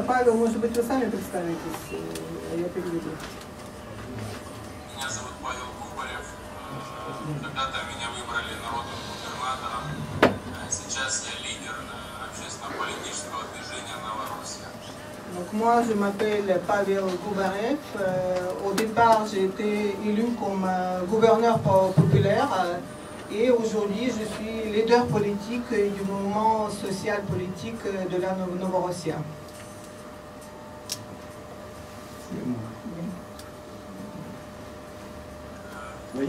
Павел, может быть, вы сами представитесь? Я переведу. Меня зовут Павел Кубарев. Когда-то меня выбрали народным губернатором. Сейчас я лидер общественно-политического движения «Новороссия». Donc moi, je m'appelle Pavel Koubarev. Au départ, j'ai été élu comme gouverneur populaire et aujourd'hui, je suis leader politique du mouvement social-politique de la Novorossia. Oui.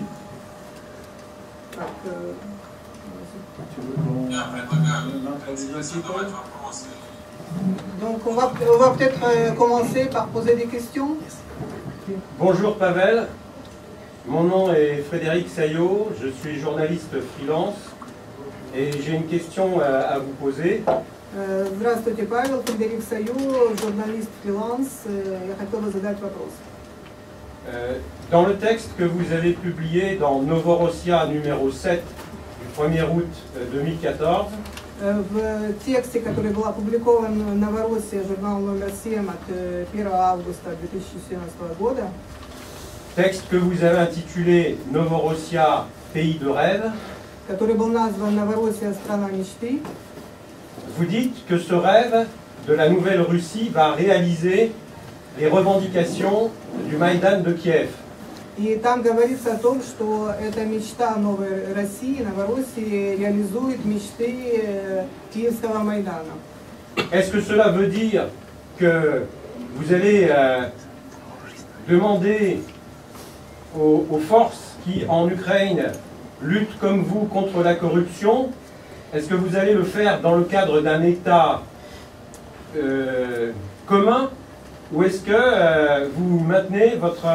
Donc on va peut-être commencer par poser des questions. Bonjour Pavel, mon nom est Frédéric Saillot, je suis journaliste freelance et j'ai une question à vous poser. Здравствуйте, Павел, Фредерик Саю, журналист фриланс. Я хотела задать вопрос. Dans le texte que vous avez publié dans Novorossia numéro 7 du 1er août 2014, в тексте, который был опубликован в Новороссии, журнал номер 7 от 1 августа 2017 года, texte que vous avez intitulé Novorossia, pays de rêve, который был назван «Новороссия. Страна мечты», vous dites que ce rêve de la nouvelle Russie va réaliser les revendications du Maïdan de Kiev. И там говорится о том, что эта мечта новой России, Новороссии, реализует мечты Киевского Майдана. Est-ce que cela veut dire que vous allez demander aux forces qui, en Ukraine, luttent comme vous contre la corruption, est-ce que vous allez le faire dans le cadre d'un État commun, ou est-ce que vous maintenez votre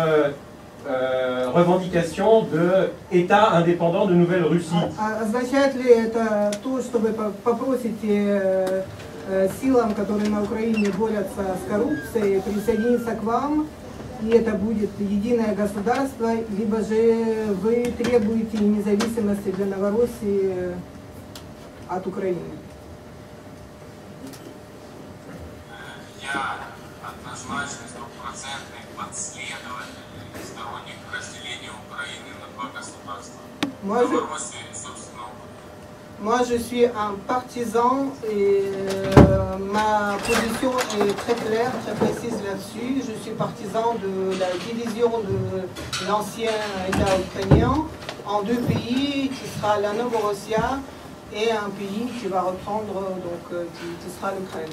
revendication d'État indépendant de Nouvelle-Russsie? Означает ли это то, что вы попросите силам, которые на Украине борются с коррупцией, присоединиться к вам, и это будет единое государство, либо же вы требуете независимости для Новороссии от Украины? Я однозначно стопроцентный последователь и сторонник разделения Украины на два государства. Новороссия и, собственно, Moi, je suis un partisan et ma position est très claire, très précise là-dessus. Je suis partisan de la division de l'ancien État ukrainien en deux pays, qui sera la Novorossia, et un pays qui va reprendre, donc qui sera l'Ukraine.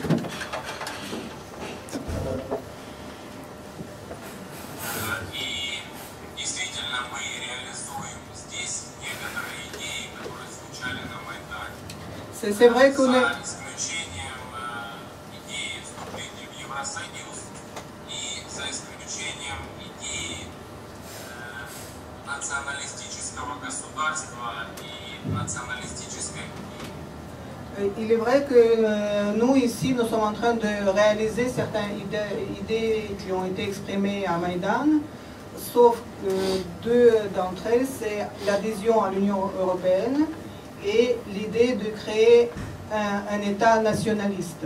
C'est vrai qu'on est... Il est vrai que nous, ici, nous sommes en train de réaliser certaines idées qui ont été exprimées à Maïdan, sauf que deux d'entre elles, c'est l'adhésion à l'Union européenne et l'idée de créer un État nationaliste.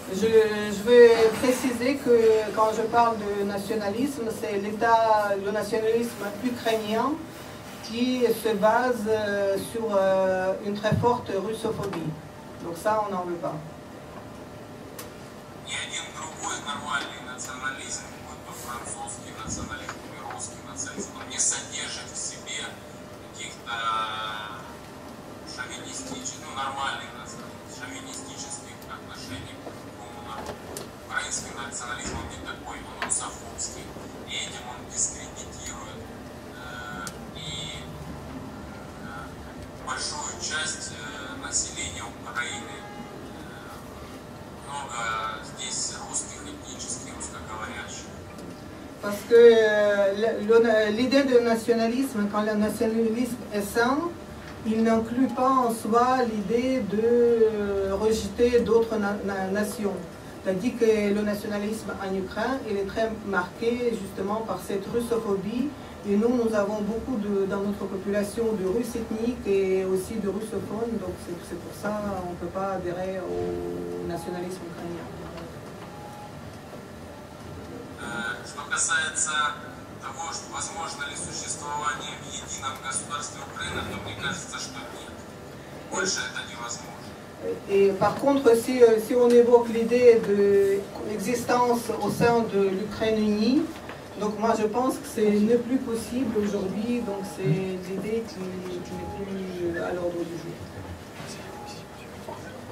Je veux préciser que quand je parle de nationalisme, c'est le nationalisme ukrainien qui se base sur une très forte russophobie. Donc ça, on n'en veut pas. Ни один другой нормальный национализм, будь то французский национализм или русский национализм, он не содержит в себе каких-то шовинистических, нормальных шовинистических отношений к другому народу. Украинский национализм он не такой, он русофобский, и этим он дискредитирует и большую часть населения Украины. Parce que l'idée de nationalisme, quand le nationalisme est sain, il n'inclut pas en soi l'idée de rejeter d'autres nations. C'est-à-dire que le nationalisme en Ukraine, il est très marqué justement par cette russophobie. Et nous avons beaucoup dans notre population de Russes ethniques et aussi de russophones. Donc c'est pour ça qu'on ne peut pas adhérer au nationalisme ukrainien. Что касается того, что возможно ли существование в едином государстве Украины, то мне кажется, что нет. Больше это невозможно. Et par contre, si on évoque l'idée de l'existence au sein de l'Ukraine unie, donc moi je pense que ce n'est plus possible aujourd'hui, donc c'est l'idée qui n'est plus à l'ordre du jour.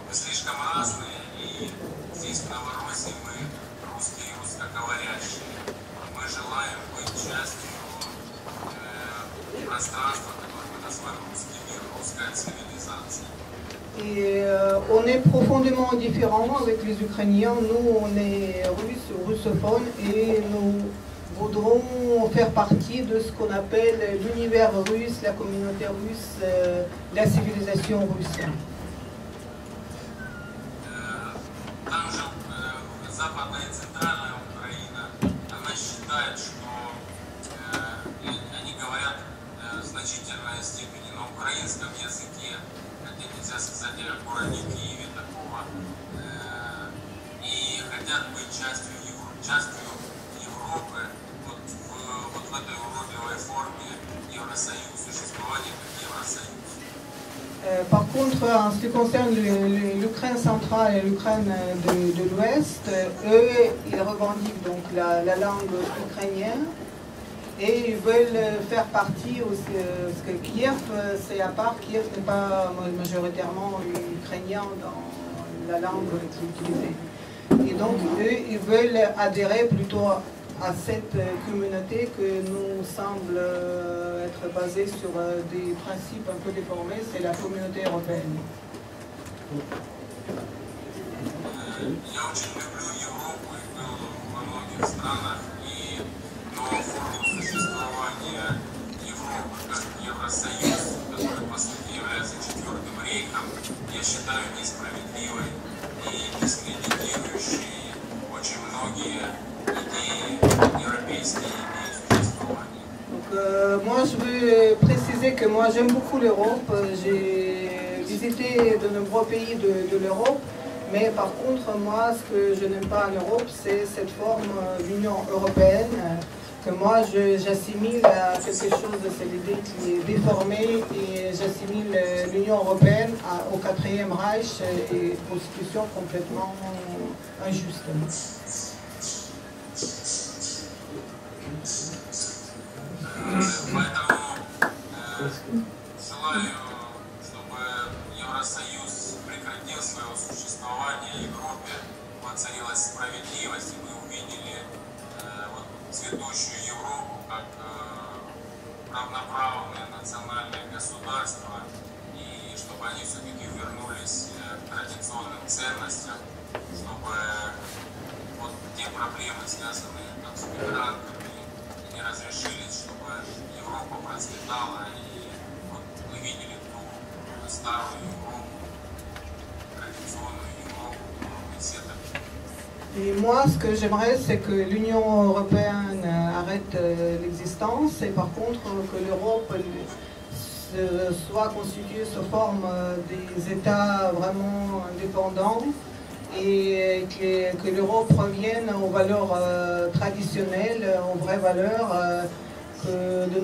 Мы слишком разные, и здесь в Новороссии мы русские и русскоговорящие. Мы желаем быть частью пространства, которое мы называем русский мир, русская цивилизация. Et on est profondément différents avec les Ukrainiens. Nous, on est russes, russophones, et nous voudrons faire partie de ce qu'on appelle l'univers russe, la communauté russe, la civilisation russe. Там же Западная и Центральная Украина, она считает, что они говорят в значительной степени на украинском языке, хотя нельзя сказать о городе Киеве такого, и хотят быть частью Европы, вот в этой уродливой форме Евросоюз, существования как Евросоюз. Par contre, en ce qui concerne l'Ukraine centrale et l'Ukraine de l'Ouest, eux, ils revendiquent donc la langue ukrainienne et ils veulent faire partie aussi, parce que Kiev, c'est à part, Kiev n'est pas majoritairement ukrainien dans la langue utilisée. Et donc, eux, ils veulent adhérer plutôt à cette communauté que nous semble être basée sur des principes un peu déformés, c'est la communauté européenne. Я очень люблю Европу и был во многих странах, но форму существования Европы как Евросоюз, который по сути является четвертым рейхом, я считаю несправедливой и дискредитирующей очень многие идеи, европейские идеи существования. Moi, je veux préciser que moi, j'aime beaucoup l'Europe. J'ai visité de nombreux pays de l'Europe. Mais par contre, moi, ce que je n'aime pas en Europe, c'est cette forme d'Union européenne que moi, j'assimile à quelque chose de cette idée qui est déformée et j'assimile l'Union européenne au 4e Reich et constitution complètement injuste. Поэтому желаю, чтобы Евросоюз прекратил свое существование, в Европе воцарилась справедливость, и мы увидели цветущую Европу как равноправное национальное государство, и чтобы они все-таки вернулись к традиционным ценностям, чтобы вот те проблемы, связанные с мигрантами, не разрешились, чтобы Европа процветала, и вот мы видели ту старую Европу, традиционную Европу, которую все так. Et moi, ce que j'aimerais, c'est que l'Union européenne arrête l'existence et par contre que l'Europe soit constituée sous forme des États vraiment indépendants et que l'Europe revienne aux valeurs traditionnelles, aux vraies valeurs, que de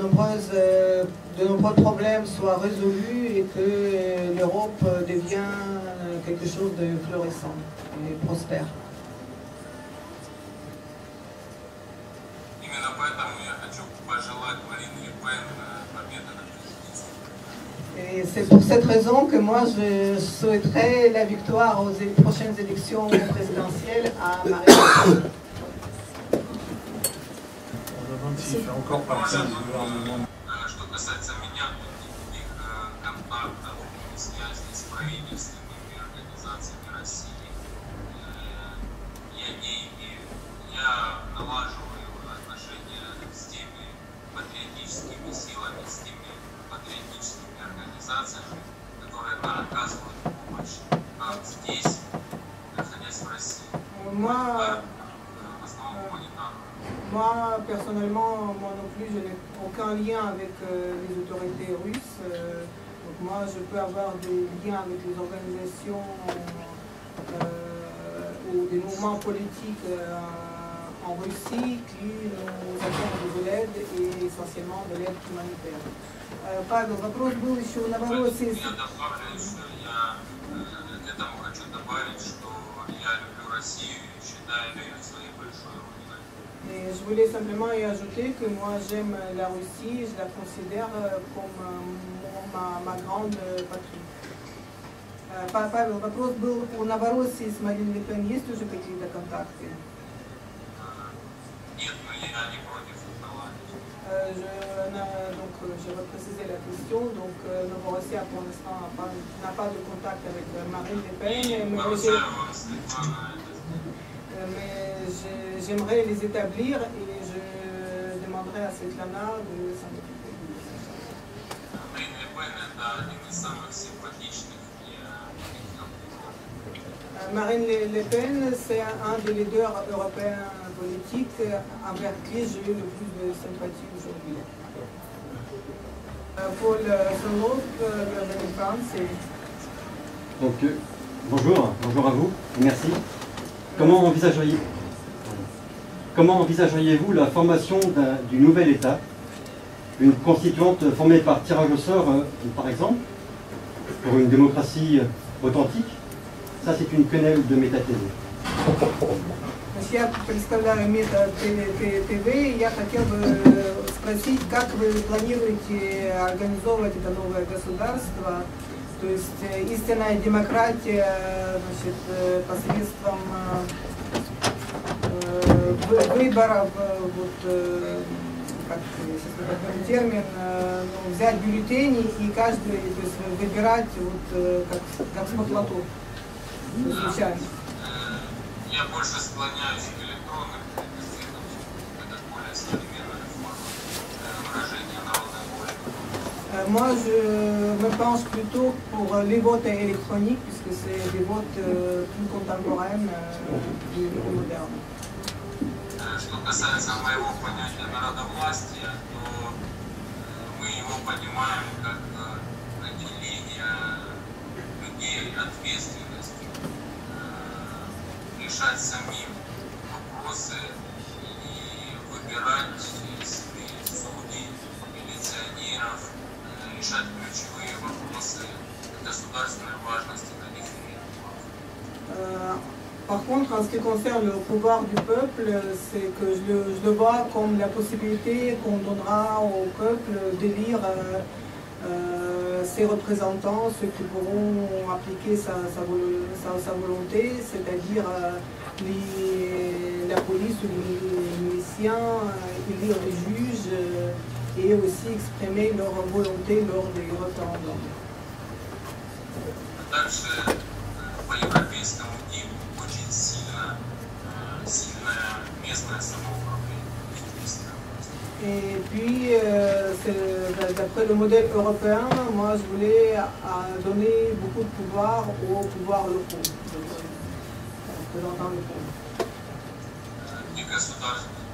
nombreux problèmes soient résolus et que l'Europe devienne quelque chose de florissant et prospère. Именно поэтому я хочу пожелать Марине Ле Пен победы на президентских выборах. Et c'est pour cette raison que moi je souhaiterais la victoire aux prochaines élections présidentielles à Marine Le Pen. Что касается меня, то никаких контактов и связей с правительственными организациями России я не имею. Я налаживаю отношения с теми патриотическими силами, с теми патриотическими организациями, там здесь, находясь в России? Moi, В основном гуманитарно. moi, personnellement, moi non plus, je n'ai aucun lien avec les autorités russes. Donc moi, je peux avoir des liens avec les organisations ou des mouvements politiques en Russie qui nous apportent de l'aide et essentiellement de l'aide humanitaire. Павел, вопрос был еще у Новороссии. Я добавлю, что я к этому хочу добавить, что я люблю Россию и считаю ее своей большой родиной. Et je voulais simplement y ajouter que moi j'aime la Russie, je la considère comme ma grande patrie. Павел, вопрос был у Новороссии с Марин Ле Пен, есть уже какие-то контакты? Нет, но я не против наладить. Donc je vais préciser la question. Donc Novorossia pour l'instant n'a pas de contact avec Marine Le Pen, mais j'aimerais les établir et je demanderai à Svetlana de s'en occuper. Марин Ле Пен – это один из самых симпатичных Marine Le Pen, c'est un des leaders européens politiques envers qui j'ai eu le plus de sympathie aujourd'hui. Paul Sonlov, bienvenue France. Donc, bonjour à vous, merci. Comment envisageriez-vous la formation du nouvel État, une constituante formée par tirage au sort, par exemple, pour une démocratie authentique? Ça, c'est une quenelle de métathèse. Я представляю МЕТА-ТВ, и я хотел бы спросить, как вы планируете организовывать это новое государство, то есть истинная демократия, значит, посредством выборов, вот, как сейчас такой термин, взять бюллетени и каждый, то есть, выбирать вот, как с маклоту, случайно. Я больше склоняюсь к электронным плебисцитам, это более современная форма выражения народной воли. Moi, je me penche plutôt pour les votes électroniques, puisque c'est des votes plus contemporains, plus modernes. Что касается моего понятия народовластия, то мы его понимаем как наделение людей ответственностью решать самим вопросы и выбирать себе судей, милиционеров, решать ключевые вопросы государственной важности для них. Par contre, en ce qui concerne le pouvoir du peuple, c'est que je le vois comme la possibilité qu'on donnera au peuple d'élire ses représentants, ceux qui pourront appliquer sa volonté, c'est-à-dire la police ou les miliciens, élire les juges et aussi exprimer leur volonté lors des référendums. По европейскому типу очень сильное местное самоуправление. Et puis, d'après le modèle européen, moi je voulais donner beaucoup de pouvoir aux pouvoirs locaux, représentant locaux.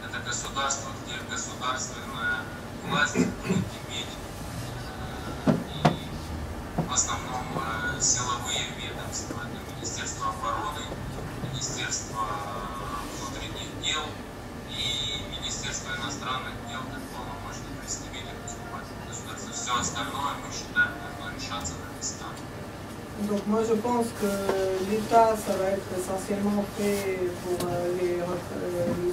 Это государство, где государственная власть будет иметь в основном силовые ведомства, это Министерство обороны, Министерство внутренних дел и Министерство иностранных дел как полномочный представитель государства. Все остальное мы считаем должно решаться на местах. Donc moi je pense que l'État, ça va être essentiellement fait pour les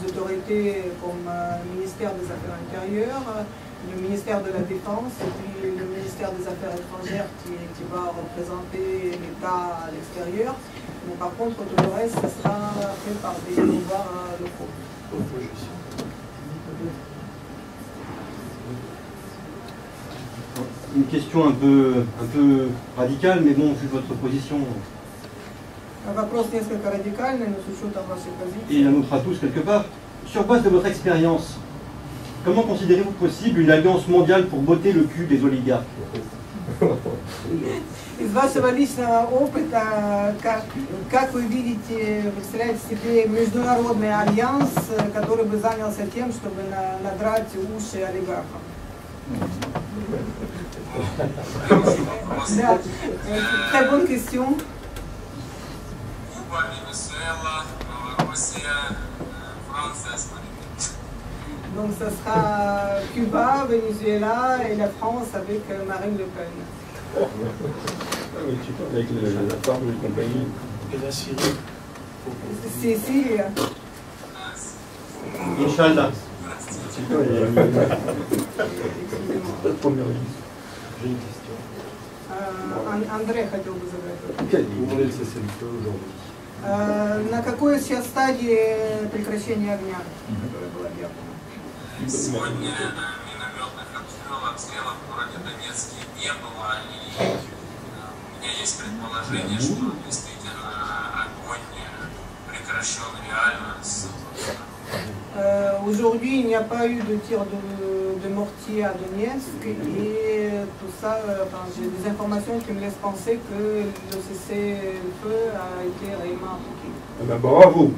autorités comme le ministère des Affaires intérieures, le ministère de la Défense et puis le ministère des Affaires étrangères qui va représenter l'État à l'extérieur. Mais par contre, tout le reste, ça sera fait par des pouvoirs locaux. Une question un peu radicale, mais bon, vu votre position. Вопрос несколько радикальный, но с учетом вашей позиции. Et la nôtre à tous quelque part. Sur base de votre expérience, comment considérez-vous possible une alliance mondiale pour botter le cul des oligarques? Из вашего личного опыта, как вы видите, представляете себе международный альянс, который бы занялся тем, чтобы надрать уши олигархам? Да. Très bonne question. Куба, Венесуэла, Белоруссия, Франция, Donc ce sera Cuba, Venezuela et la France avec Marine Le Pen. Oui, tu parles avec la forme de compagnie. Et la Syrie. C'est Syrie. Inch'Allah. La première liste. J'ai une question. Андрей хотел бы задать вопрос. Quel moment est le cessez-le-feu aujourd'hui? На какой сейчас стадии прекращения огня, которое было объявлено? Сегодня минометных обстрелов в городе Донецке не было, и у меня есть предположение, что действительно огонь прекращен реально. Aujourd'hui, il n'y a pas eu de tir de mortier à Donetsk et tout ça, enfin, j'ai des informations qui me laissent penser que le cessez-le-feu a été réellement appliqué. Ah ben, bravo.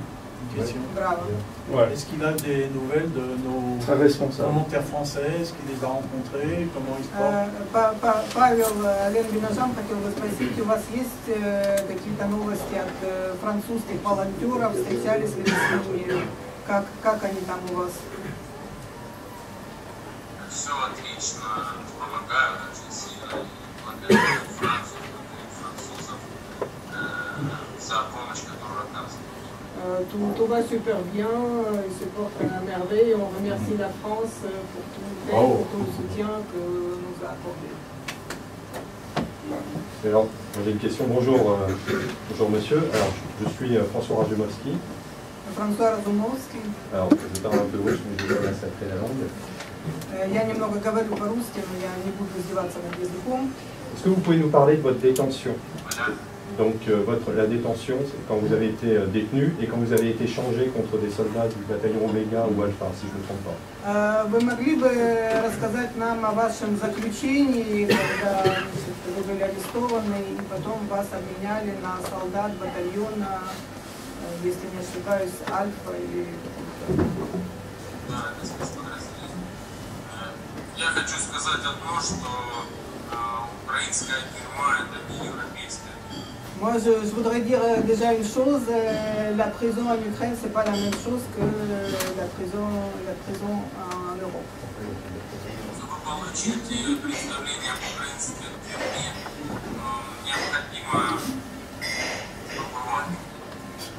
Question. Bravo. Ouais. Est-ce qu'il a des nouvelles de nos Très responsable. volontaires français? Est-ce qu'il les a rencontrés? Comment ils se portent? Павел Лен Бинажан хотел бы спросить, у вас есть какие-то новости от французских волонтеров, встречались ли с ними, как они там у вас? Все отлично, помогают очень сильно, и благодарю Францию, французов за помощь, которую оказывают. Tout va super bien, ils se portent à merveille. On remercie la France pour tout le soutien que nous a accordé. Alors, j'ai une question. Bonjour, bonjour monsieur. Alors, je suis François Razumovski. François Разумовский. Alors, je parle un peu russe, mais je vais massacrer la langue. Я немного говорю по-русски, но я не буду издеваться над языком. Est-ce que vous pouvez nous parler de votre détention? Donc, la détention, c'est quand vous avez été détenu et quand vous avez été changé contre des soldats du bataillon Omega ou Alpha, si je ne me trompe pas. Вы могли бы рассказать нам о вашем заключении, когда вы были арестованы и потом вас обменяли на солдат батальона, если не ошибаюсь, Альфа или какой-то? Да, это спецподразделение. Я хочу сказать одно, что украинская тюрьма это не европейская. Moi, je voudrais dire déjà une chose, la prison en Ukraine, ce n'est pas la même chose que la prison en Europe. Чтобы получить представление об украинской тюрьме, необходимо побывать.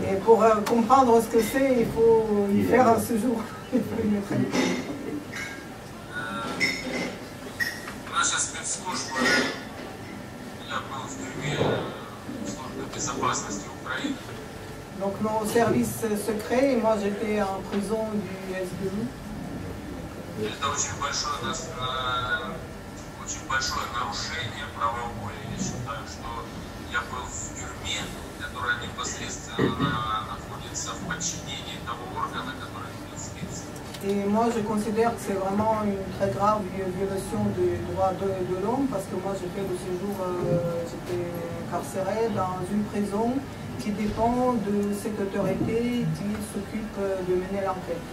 Et pour comprendre ce que c'est, il faut y faire un séjour. Il faut y mettre les pieds. Наша спецслужба, я был в тюрьме службы безопасности Украины. Donc nos services secrets, et moi j'étais en prison du SBU. Это очень большое нарушение правовое. Я считаю, что я был в тюрьме, которая непосредственно находится в подчинении того органа, который имеет следствие. Et moi je considère que c'est vraiment une très grave violation des droits de l'homme parce que moi j'ai fait le séjour, j'étais carcéré dans une prison qui dépend de cette autorité qui s'occupe de mener l'enquête.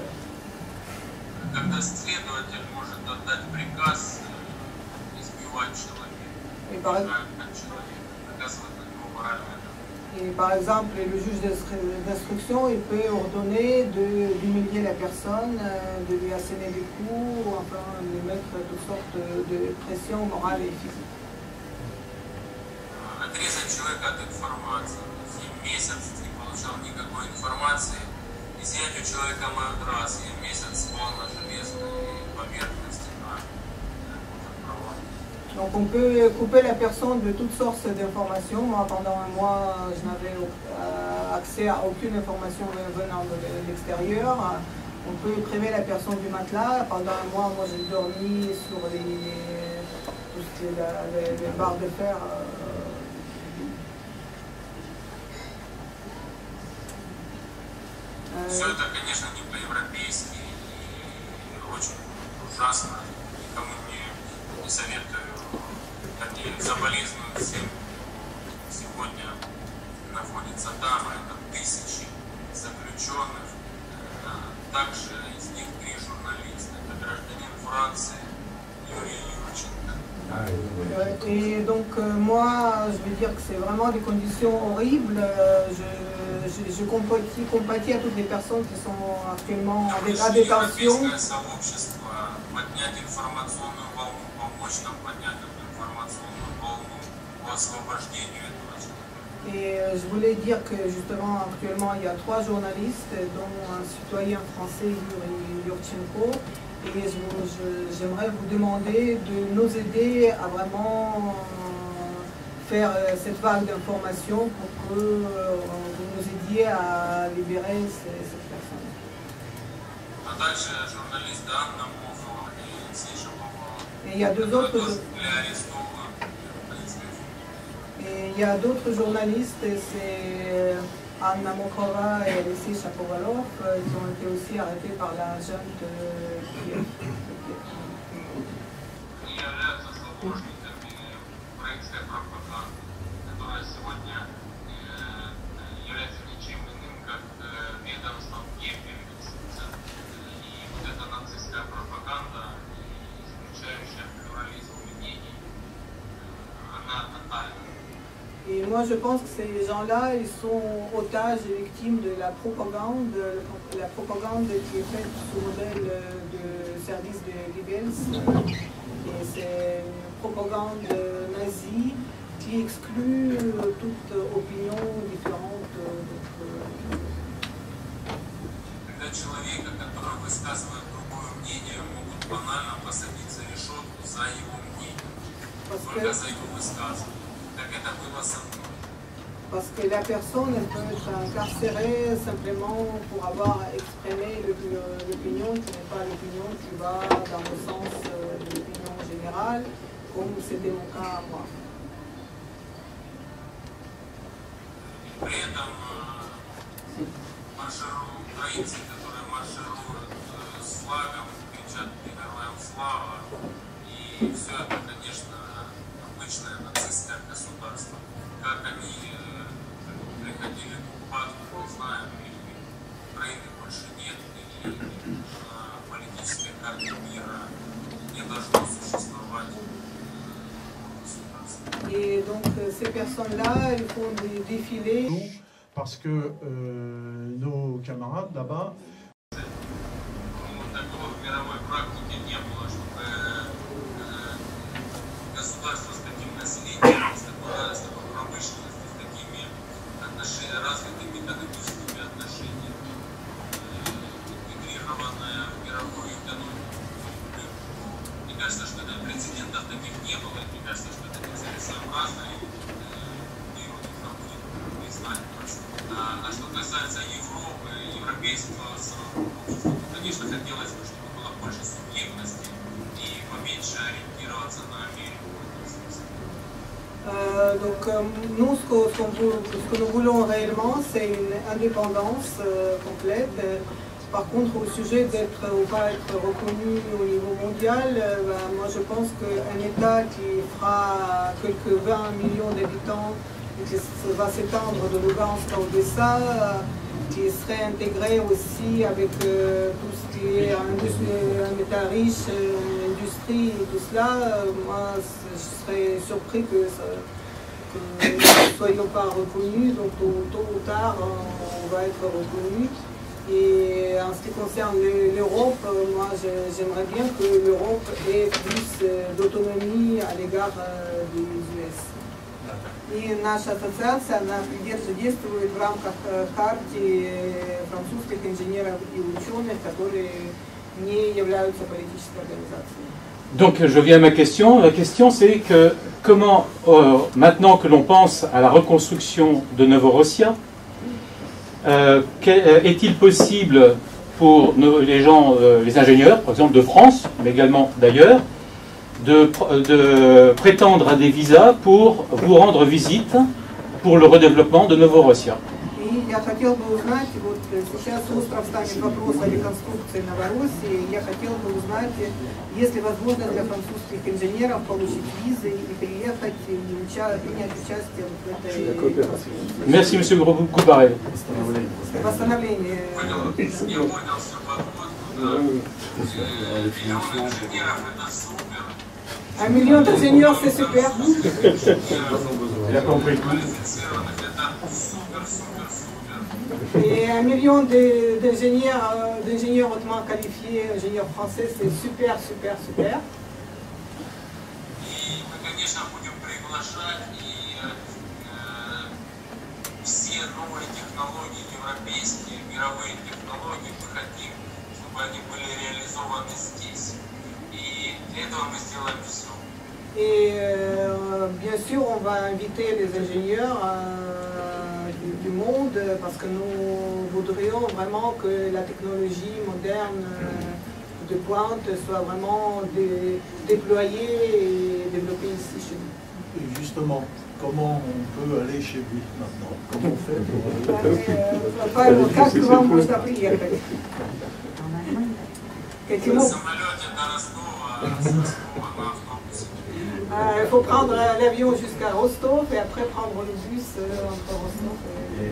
Когда следователь может отдать приказ избивать человека, наказывать на него моральное. Et par exemple, le juge d'instruction, il peut ordonner d'humilier la personne, de lui asséner des coups, enfin, de mettre toutes sortes de pressions morales et physiques. Отрезать человека от информации. 7 месяцев не получал никакой информации. Изъять у человека матрас, и месяц спал на железной поверхности на кровати. Donc on peut couper la personne de toutes sortes d'informations. Moi, pendant un mois, je n'avais accès à aucune information venant de l'extérieur. On peut priver la personne du matelas. Pendant un mois, moi, j'ai dormi sur les barres de fer. Все это, конечно, не по-европейски и очень ужасно. Никому не советую соболезную всем, сегодня находится там, это тысячи заключенных, также из них 3 журналиста, это гражданин Франции Юрий Юрченко. Et donc moi, je veux dire que c'est vraiment des conditions horribles. Je compatis à toutes les personnes qui sont actuellement en détention. Et je voulais dire que justement actuellement il y a 3 journalistes, dont un citoyen français, Yuri Yurchenko. Et j'aimerais vous demander de nous aider à vraiment faire cette vague d'informations pour que vous nous aidiez à libérer cette personne. Et il y a d'autres journalistes, c'est Anna Mokhova et Alexei Shapovalov, ils ont été aussi arrêtés par la junte Kiev. Et moi je pense que ces gens-là, ils sont otages et victimes de la propagande qui est faite sous modèle de service de Goebbels. Et c'est une propagande nazie qui exclut toute opinion différente. Parce que la personne elle peut être incarcérée simplement pour avoir exprimé l'opinion qui n'est pas l'opinion qui va dans le sens de l'opinion générale, comme c'était mon cas à moi. Et donc ces personnes-là, elles font des défilés. Parce que nos camarades là-bas donc nous, ce que nous voulons réellement, c'est une indépendance complète. Par contre, au sujet d'être ou pas être reconnu au niveau mondial, moi je pense qu'un État qui fera quelques 20 millions d'habitants et qui va s'étendre de Lugansk à Odessa, qui serait intégré aussi avec tout ce qui est un État riche, industrie et tout cela, moi je serais surpris que nous ne soyons pas reconnus, donc tôt ou tard on va être reconnus. Et en ce qui concerne l'Europe, moi j'aimerais bien que l'Europe ait plus d'autonomie à l'égard des US. И наша ассоциация, она действует в рамках хартии французских инженеров и ученых, которые не являются политической организацией. Donc je viens à ma question. La question c'est que comment, maintenant que l'on pense à la reconstruction de Novorossia, est-il possible pour les gens, les ingénieurs, par exemple de France, mais également d'ailleurs, de prétendre à des visas pour vous rendre visite pour le redéveloppement de Novorossia? И Я хотел бы узнать, вот сейчас остров станет вопрос о реконструкции Новороссии, я хотел бы узнать, есть ли возможность для французских инженеров получить визы и приехать и принять участие в этой реконструкции. Merci, monsieur Goubarel. Восстановление. Я понял все подход. Миллион инженеров это супер. А миллион инженеров c'est super. Квалифицированных это супер. Et un million d'ingénieurs hautement qualifiés, ingénieurs français, c'est super. И мы, конечно, будем приглашать и все новые технологии европейские, мировые технологии, мы хотим, чтобы они были реализованы здесь. И для этого мы сделаем все. Et bien sûr, on va inviter les ingénieurs du monde parce que nous voudrions vraiment que la technologie moderne de pointe soit vraiment déployée et développée ici chez nous. Et justement, comment on peut aller chez lui maintenant? Comment on fait pour... Как к вам можно приехать? На самолете до Ростова, с Ростова на автобусе. Il faut prendre l'avion jusqu'à Rostov et après prendre le bus entre Rostov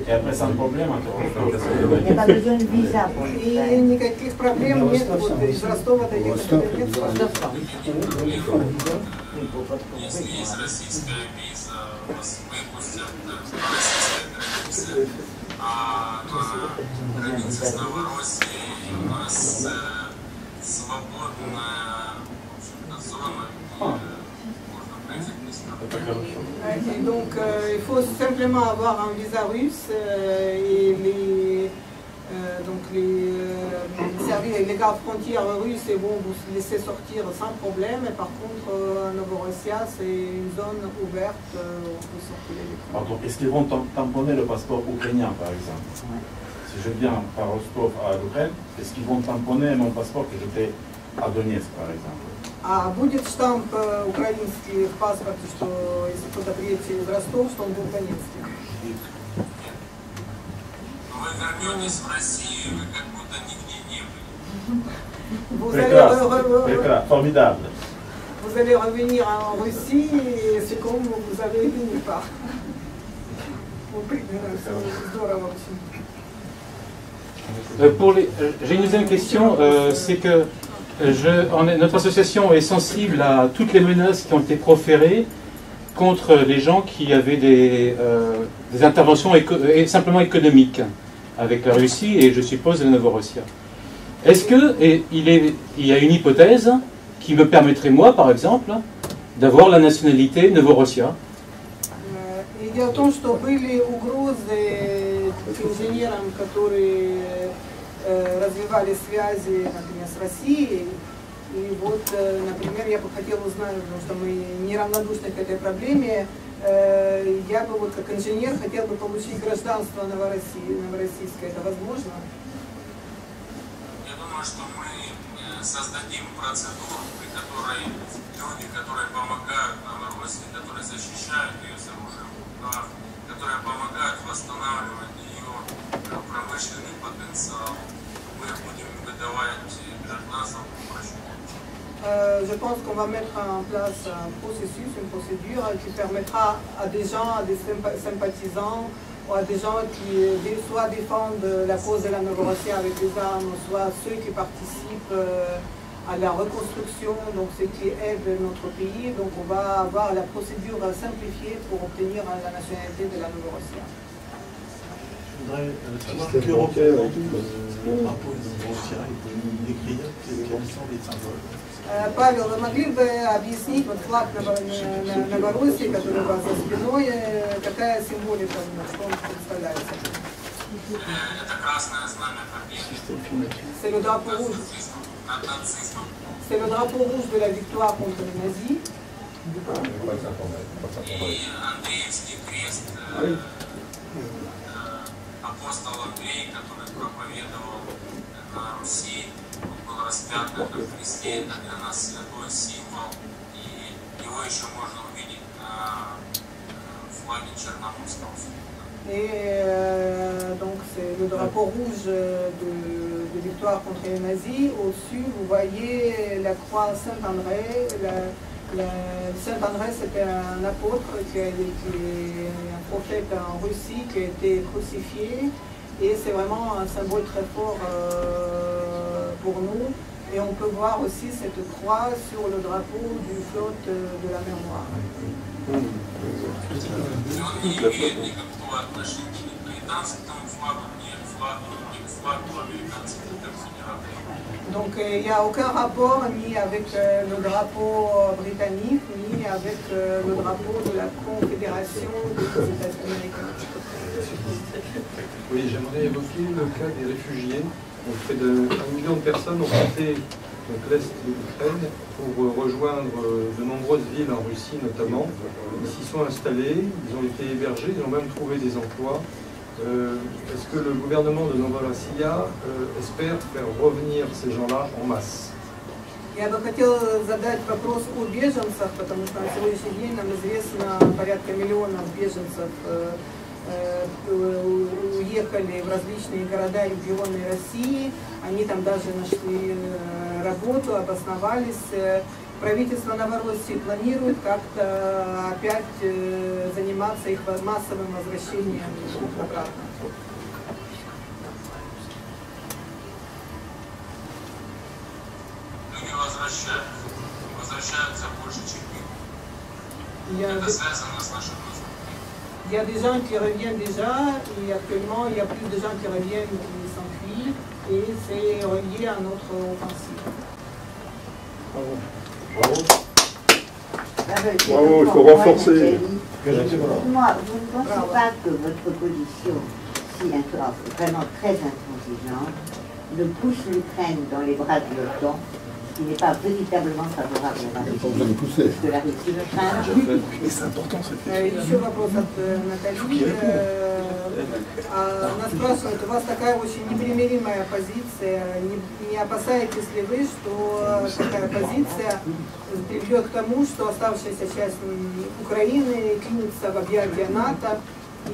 et après c'est un problème entre Rostov. Il n'y a pas besoin de visa pour le faire. И никаких проблем нет, вот из Ростова доехать до Донецка. Если есть российская виза, вас выпустят по российской границе, а на границе с Новороссией у нас свободная, в общем-то, зона. Et donc il faut simplement avoir un visa russe et les gardes frontières russes vont vous laisser sortir sans problème. Et par contre, Novorossia, c'est une zone ouverte où on peut circuler. Pardon, est-ce qu'ils vont tamponner le passeport ukrainien par exemple? Si je viens par Rostov à l'Ukraine, est-ce qu'ils vont tamponner mon passeport que j'étais à Donetsk par exemple? А будет штамп украинский в паспорте, что если кто-то приедет через Ростов, что он был в Донецке? Вы вернетесь в Россию, вы как будто нигде не были. Прекрасно, formidable. Vous allez revenir en Russie et c'est comme vous avez été nulle part. Здорово очень. J'ai une deuxième question, c'est que notre association est sensible à toutes les menaces qui ont été proférées contre les gens qui avaient des interventions simplement économiques avec la Russie et je suppose la Novorossia. Est-ce qu'il y a une hypothèse qui me permettrait, moi par exemple, d'avoir la nationalité Novorossia? Дело в том, что были угрозы инженерам, которые развивали связи, например, с Россией. И вот, например, я бы хотела узнать, потому что мы неравнодушны к этой проблеме, я бы вот как инженер хотел бы получить гражданство новороссийское. Это возможно? Я думаю, что мы создадим процедуру, при которой люди, которые помогают Новороссии, которые защищают ее с оружием в руках, которые помогают восстанавливать ее промышленный потенциал, мы будем выдавать гражданство по проще. Je pense qu'on va mettre en place un processus, une procédure qui permettra à des gens, à des sympathisants, ou à des gens qui soit défendent la cause de la Novorossia avec des armes, soit ceux qui participent à la reconstruction, donc ceux qui aident notre pays. Donc on va avoir la procédure simplifiée pour obtenir la nationalité de la Novorossia. Je voudrais savoir que représente le drapeau de Novorossia et de nous décrire quels sont les symboles. Павел, вы могли бы объяснить вот флаг Новороссии, который у вас за спиной, какая символика, что он представляет? Это красное знамя победы. C'est le drapeau rouge. Над нацизмом. C'est le drapeau rouge de la victoire contre les nazis. И Андреевский крест, апостол Андрей, который проповедовал на Руси, он был распят на этом кресте, это для нас святой символ, и его еще можно увидеть на флаге Черноморского флота. Et donc le drapeau rouge de victoire contre les nazis. Au-dessus, vous voyez la croix Saint-André. Saint-André, c'était un apôtre, un prophète en Russie qui a été crucifié. Et c'est vraiment un symbole très fort pour nous. Et on peut voir aussi cette croix sur le drapeau du flotte de la mer Noire. Donc il n'y a aucun rapport ni avec le drapeau britannique, ni avec le drapeau de la Confédération des États américains. Oui, j'aimerais évoquer le cas des réfugiés. Donc, près d'1 million de personnes ont quitté l'est de l'Ukraine pour rejoindre de nombreuses villes en Russie notamment. Ils s'y sont installés, ils ont été hébergés, ils ont même trouvé des emplois. Est-ce que le gouvernement de Новороссия espère faire revenir ces gens-là en masse? Я бы хотела задать вопрос о беженцах, потому что на сегодняшний день нам известно порядка миллионов беженцев уехали в различные города и регионы России. Они там даже нашли работу, обосновались. Правительство Новороссии планирует как-то опять заниматься их массовым возвращением обратно. Люди возвращаются больше, чем мы. Это связано с нашим ростом. Il y a des gens qui reviennent déjà et actuellement il y a plus de gens qui reviennent qui s'enfuient et c'est relié à notre offensive. Bravo. Bravo, il faut renforcer. Moi, vous ne pensez pas que votre position, si vraiment très intransigeante, ne pousse l'Ukraine dans les bras de l'OTAN, ce qui n'est pas véritablement favorable à la Russie, de la Russie l'Ukraine? Mais c'est important cette Еще вопрос от Натальи. Она спрашивает, у вас такая очень непримиримая позиция, не опасаетесь ли вы, что такая позиция приведет к тому, что оставшаяся часть Украины кинется в объятия НАТО,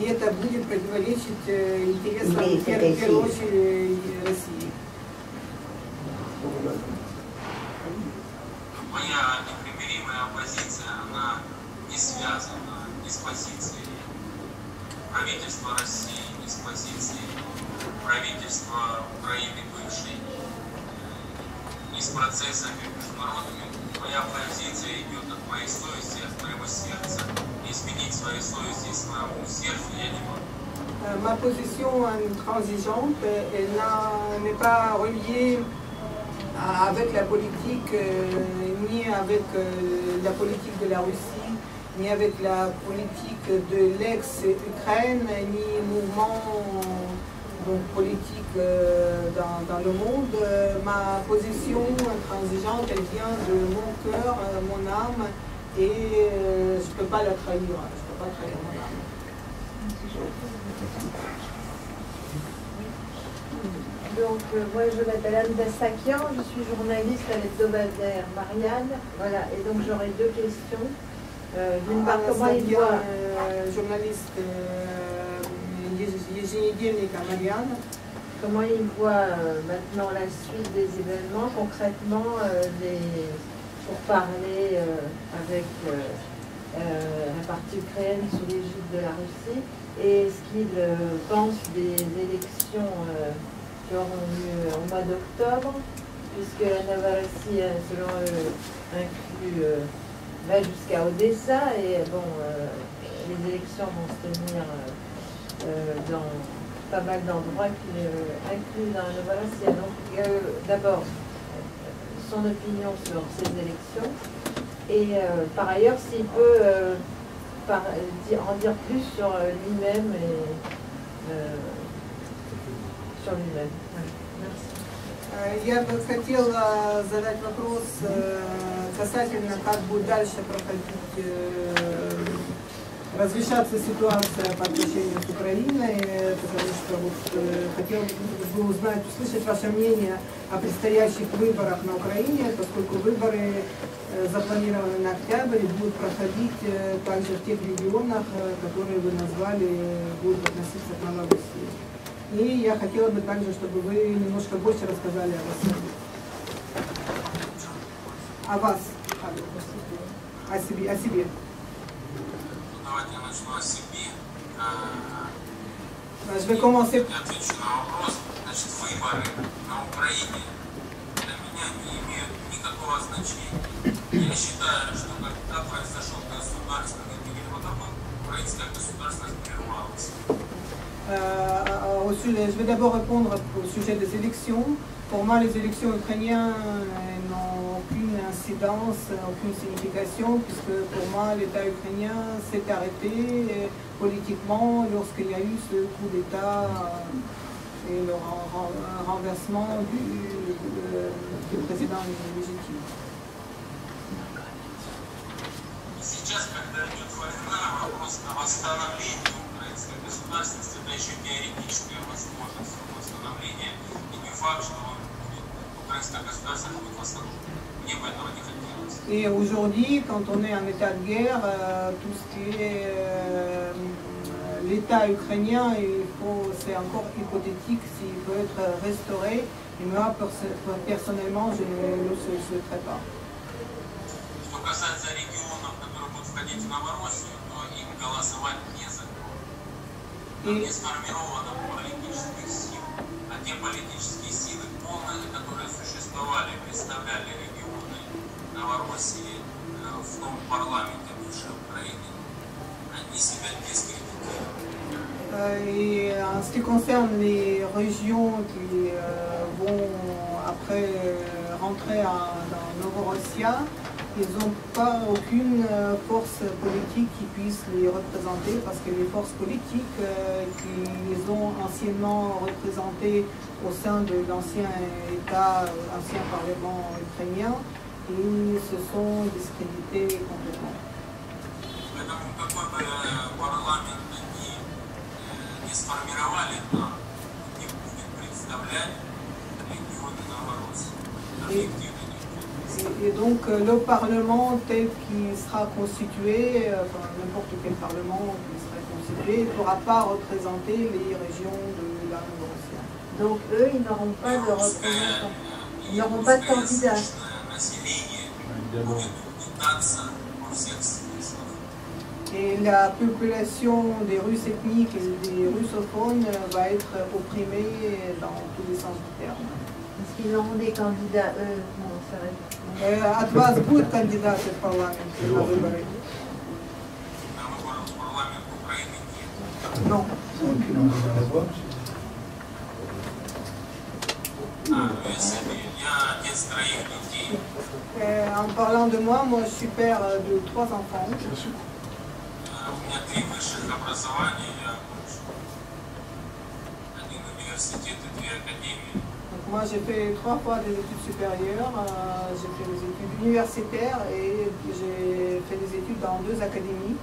и это будет противоречить интересам в первую очередь России? Моя непримиримая оппозиция, она не связана ни с позицией правительства России, ни с позицией правительства Украины бывшей, ни с процессами международными. Моя позиция идет от моей совести, от моего сердца. Изменить свою совесть и своему сердцу я не могу. Ma position intransigeante, elle n'est pas reliée avec la politique, ni avec la politique de la Russie, ni avec la politique de l'ex-Ukraine, ni mouvement donc, politique dans le monde. Ma position intransigeante, elle vient de mon cœur, mon âme, et je ne peux pas la trahir, je ne peux pas trahir mon âme. Donc, moi je m'appelle Anne Dassakian, je suis journaliste à l'hebdomadaire Marianne. Voilà, et donc j'aurais deux questions. D'une part, comment il voit. Journaliste еженедельника Marianne. Comment il voit maintenant la suite des événements, concrètement, pour parler avec la partie ukrainienne sous l'égide de la Russie, et ce qu'il pense des élections qui auront lieu au mois d'octobre, puisque la Novorossiya, selon eux, va jusqu'à Odessa, et bon, les élections vont se tenir dans pas mal d'endroits qui incluent dans la Novorossiya. Donc, d'abord, son opinion sur ces élections, et par ailleurs, s'il peut en dire plus sur lui-même et sur lui-même. Merci. Я бы хотела задать вопрос касательно, как будет дальше проходить, разрешаться ситуация по отношению с Украиной, потому что вот, хотел бы узнать, услышать ваше мнение о предстоящих выборах на Украине, поскольку выборы запланированы на октябрь и будут проходить также в тех регионах, которые вы назвали, будут относиться к Новороссии. И я хотела бы также, чтобы вы немножко больше рассказали о вас. О вас. О себе. О себе. Давайте я начну о себе. Je vais commencer. Я отвечу на вопрос. Значит, выборы на Украине для меня не имеют никакого значения. Я считаю, что когда произошел государственный переворот, украинское государство прервалось. Je vais d'abord répondre au sujet des élections. Pour moi, les élections ukrainiennes n'ont aucune incidence, aucune signification, puisque pour moi, l'État ukrainien s'est arrêté politiquement lorsqu'il y a eu ce coup d'État et le renversement du président légitime. Сейчас, когда идет война, вопрос о восстановлении украинской государственности, это еще теоретическая возможность восстановления, и не факт, что украинское государство будет восстановлено. Мне бы этого не хотелось. Et aujourd'hui, quand on est en état de guerre, tout ce qui est l'État ukrainien, c'est encore hypothétique s'il peut être restauré. Et moi, personnellement, je ne le souhaiterais pas. Что касается регионов, которые будут входить в Новороссию, то им голосовать незаконно. Там не сформировано политических сил, а те политические силы полные, которые существовали, представляли регионы Новороссии в том парламенте бывшей Украины, они себя дискредитировали. Et en ce qui concerne les régions qui vont après rentrer dans Novorossia, ils n'ont pas aucune force politique qui puisse les représenter parce que les forces politiques qui les ont anciennement représentés au sein de l'ancien État, ancien Parlement ukrainien, ils se sont discrédités complètement. Et donc le Parlement tel qu'il sera constitué, enfin n'importe quel Parlement qui sera constitué, ne pourra pas représenter les régions de la Novorossia. Donc eux, ils n'auront pas de représentants, ils n'auront pas de candidats. Et la population des Russes ethniques et des russophones va être opprimée dans tous les sens du terme. Est-ce qu'ils auront des candidats, eux? Non, ça va être... От вас будет кандидат в парламент на выборы? Non. En parlant de moi, je suis père de 3 enfants. Donc moi j'ai fait 3 fois des études supérieures, j'ai fait des études universitaires et j'ai fait des études dans 2 académies.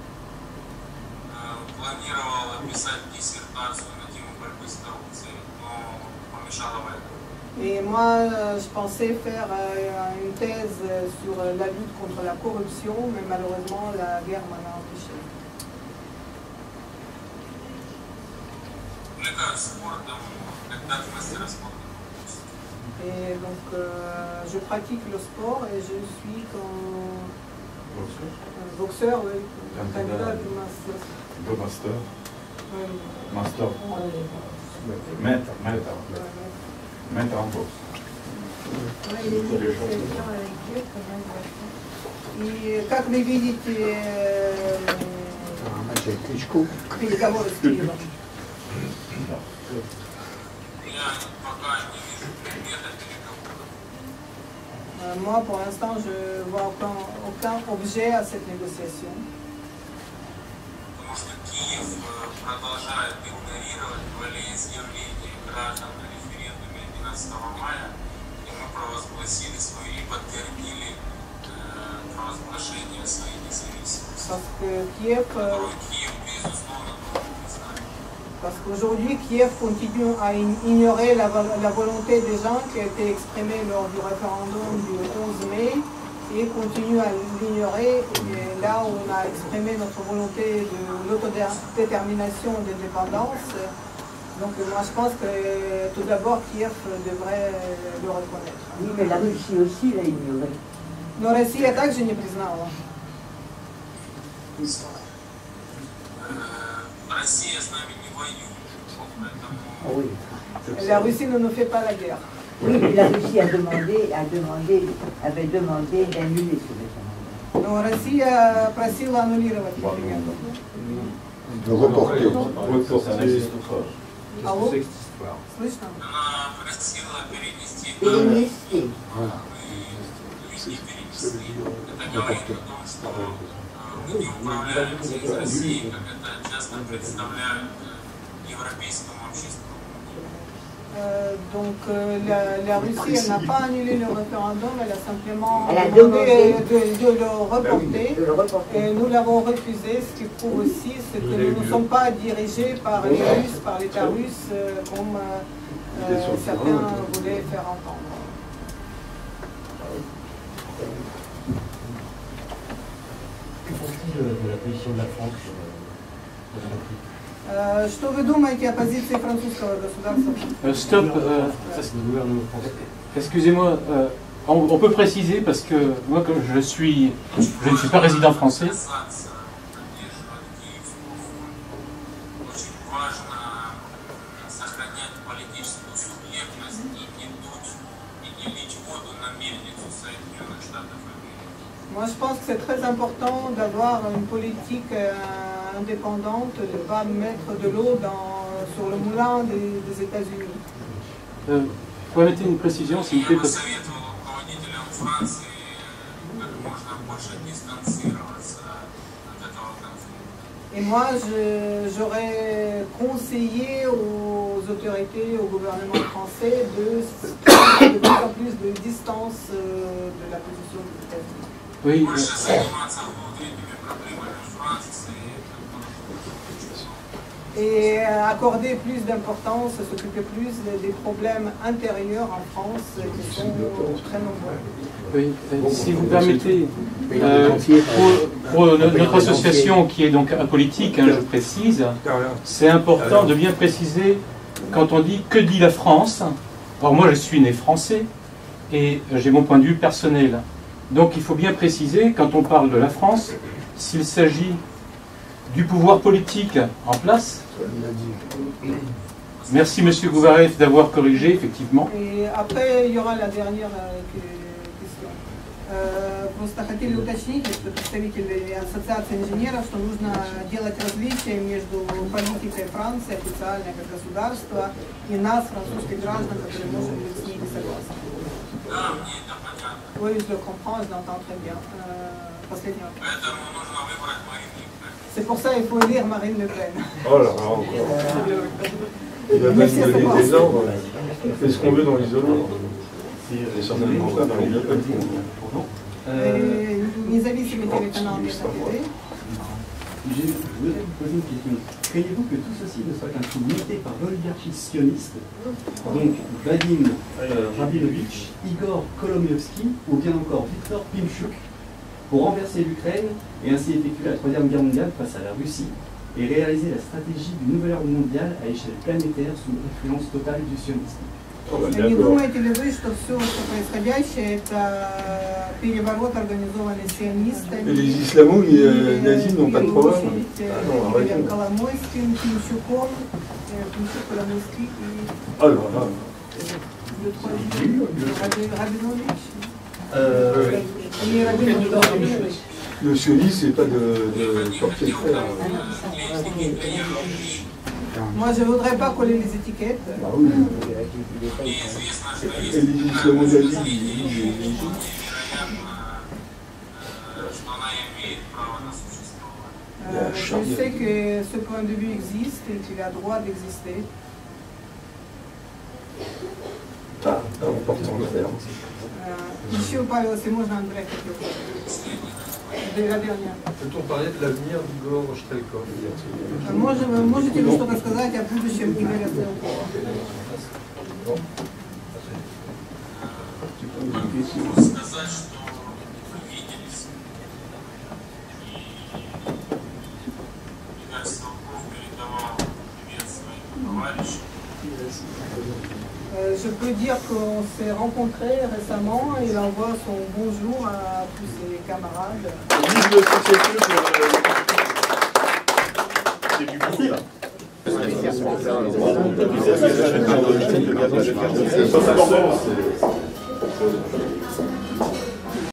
Et moi, je pensais faire une thèse sur la lutte contre la corruption, mais malheureusement, la guerre m'en a empêché. Et donc, je pratique le sport et je suis comme boxeur, oui, candidat du master. De master. Oui. Master. Maître en boxe. Ouais, il est négociations avec Dieu, comment il va faire? И как вы видите, переговоры с Киевом. Moi, pour l'instant, je ne vois aucun objet à cette négociation. Parce que Kiev, parce qu'aujourd'hui, Kiev continue à ignorer la volonté des gens qui a été exprimée lors du référendum du 11 mai et continue à l'ignorer. Et là où on a exprimé notre volonté de l'autodétermination d'indépendance, Donc moi je pense que tout d'abord Kiev devrait le reconnaître. Oui, mais la Russie aussi l'a ignoré. Но Россия также не признала. Россия с нами не воюет, поэтому... Oui. La Russie ne nous fait pas la guerre. Oui, mais la Russie avait demandé d'annuler ce référendum. Но Россия просила аннулировать референдум. Le reporter. Ça n'existe pas. Алло? C'est cette histoire. Слышно? Она просила перенести, Перенести. не перенесли. Это говорит о том, что мы не управляемся из России, как это часто представляют европейскому обществу. Donc la Russie elle n'a pas annulé le référendum, elle a simplement Elle a demandé demandé de le reporter. Et nous l'avons refusé, ce qui prouve aussi que nous ne sommes pas dirigés par les Russes, par l'État russe, comme certains voulaient faire entendre. Que pense-t-il de la position de la France dans ce conflit? Что вы думаете о позиции французского государства? Stop. Excusez-moi, on peut préciser parce que moi, comme je ne suis pas résident français. Moi, je pense que c'est très important d'avoir une politique indépendante, de ne pas mettre de l'eau sur le moulin des États-Unis. Permettez une précision, s'il vous plaît. Parce... Et moi, j'aurais conseillé aux autorités, au gouvernement français de prendre de plus en plus de distance de la position des États-Unis. Oui. Et accorder plus d'importance, s'occuper plus des problèmes intérieurs en France qui sont très nombreux. Oui, si vous permettez, pour notre association qui est donc apolitique, je précise, c'est important de bien préciser quand on dit que dit la France. Alors moi je suis né français et j'ai mon point de vue personnel. Donc il faut bien préciser quand on parle de la France, s'il s'agit du pouvoir politique en place. Merci Monsieur Gouvarev d'avoir corrigé, effectivement. Et après, il y aura la dernière question. Просто хотели уточнить, что представители Ассоциации инженеров, что нужно делать различия между политикой Франции, официальной как государства, и нас, французских граждан, которые можем быть с ней не согласны. Oui, je le comprends, je l'entends très bien. Последний вопрос. C'est pour ça qu'il faut lire Marine Le Pen. Oh là là, encore. Il va même donner des ordres. On fait ce qu'on veut dans l'isolement. Et certainement pas dans l'isolement. Независимый телеканал Мета ТВ. Je voudrais vous poser une question. Craignez-vous que tout ceci ne soit qu'un coup monté par l'oligarchie sioniste, donc Vadim Rabinovitch, Igor Kolomoïevski ou bien encore Viktor Pinchuk, pour renverser l'Ukraine et ainsi effectuer la Troisième Guerre mondiale face à la Russie et réaliser la stratégie d'une nouvelle ordre mondiale à échelle planétaire sous l'influence totale du sionisme? Не думаете ли вы, что все, что происходящее, это переворот, организованный сионистами? Les islamo et nazis n'ont pas de problème. Игорем Коломойским, Пинчуком, Пинчук, Коломойский и... Oh là là. Rabinovitch. Le sionisme, c'est pas de porter le fer. Moi, je ne voudrais pas coller les étiquettes. Ah oui. Et les islamo-nazis, je sais que ce point de vue existe et qu'il a le droit d'exister. Ah, en portant le fer. Еще, Павел, если можно, Андрей хотел. Peut-on parler de l'avenir d'Igor Shtelkov? Можете ли что-то сказать о будущем Игоря Стрелкова? Сказать, что мы виделись, и Игорь Стрелков передавал привет своим товарищам. товарищи? Je peux dire qu'on s'est rencontrés récemment et il envoie son bonjour à tous ses camarades. Vive le société c'est du coup là. C'est